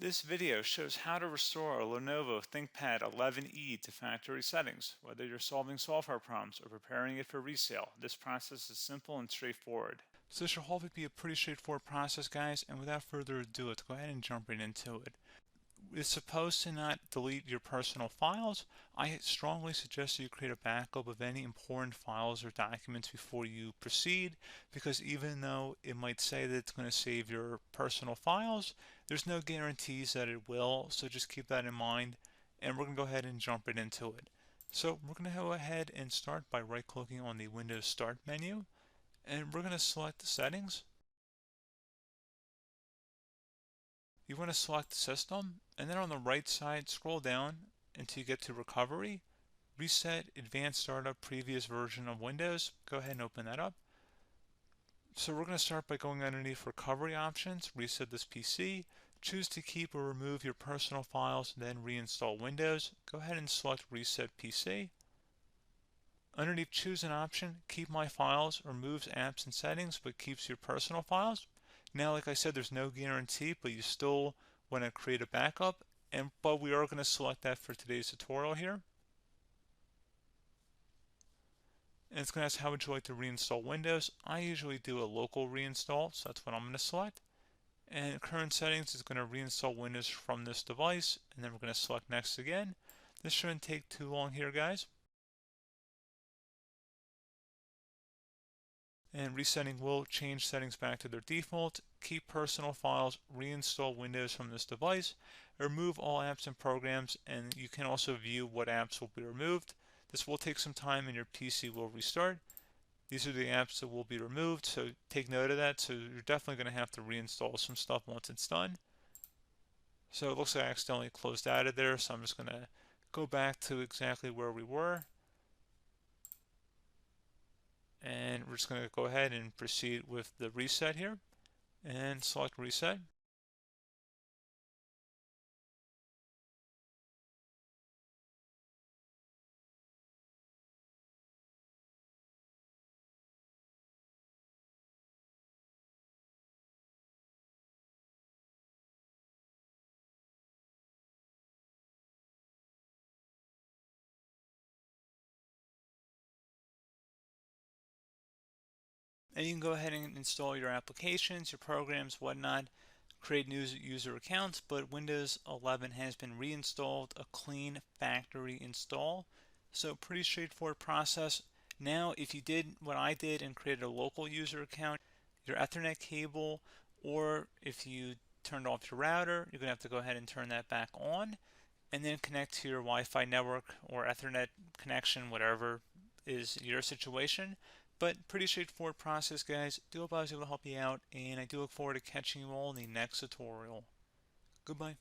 This video shows how to restore a Lenovo ThinkPad 11e to factory settings. Whether you're solving software problems or preparing it for resale, this process is simple and straightforward. So this should hopefully be a pretty straightforward process, guys, and without further ado, let's go ahead and jump right into it. It's supposed to not delete your personal files. I strongly suggest you create a backup of any important files or documents before you proceed, because even though it might say that it's going to save your personal files, there's no guarantees that it will, so just keep that in mind, and we're going to go ahead and jump right into it. So we're going to go ahead and start by right-clicking on the Windows Start menu, and we're going to select the settings. You want to select System, and then on the right side, scroll down until you get to Recovery, Reset Advanced Startup Previous Version of Windows. Go ahead and open that up. So we're going to start by going underneath Recovery Options, reset this PC, choose to keep or remove your personal files, then reinstall Windows. Go ahead and select Reset PC. Underneath Choose an option, Keep My Files removes apps and settings but keeps your personal files. Now, like I said, there's no guarantee, but you still want to create a backup, but we are going to select that for today's tutorial here. And it's going to ask how would you like to reinstall Windows. I usually do a local reinstall, so that's what I'm going to select. And current settings is going to reinstall Windows from this device, and then we're going to select next again. This shouldn't take too long here, guys. And resetting will change settings back to their default, keep personal files, reinstall Windows from this device, remove all apps and programs, and you can also view what apps will be removed. This will take some time and your PC will restart. These are the apps that will be removed, so take note of that. So you're definitely going to have to reinstall some stuff once it's done. So it looks like I accidentally closed out of there, so I'm just going to go back to exactly where we were. And we're just going to go ahead and proceed with the reset here and select reset. And you can go ahead and install your applications, your programs, whatnot, create new user accounts, but Windows 11 has been reinstalled, a clean factory install. So pretty straightforward process. Now, if you did what I did and created a local user account, your Ethernet cable, or if you turned off your router, you're going to have to go ahead and turn that back on, and then connect to your Wi-Fi network or Ethernet connection, whatever is your situation. But pretty straightforward process, guys. Do hope I was able to help you out, and I do look forward to catching you all in the next tutorial. Goodbye.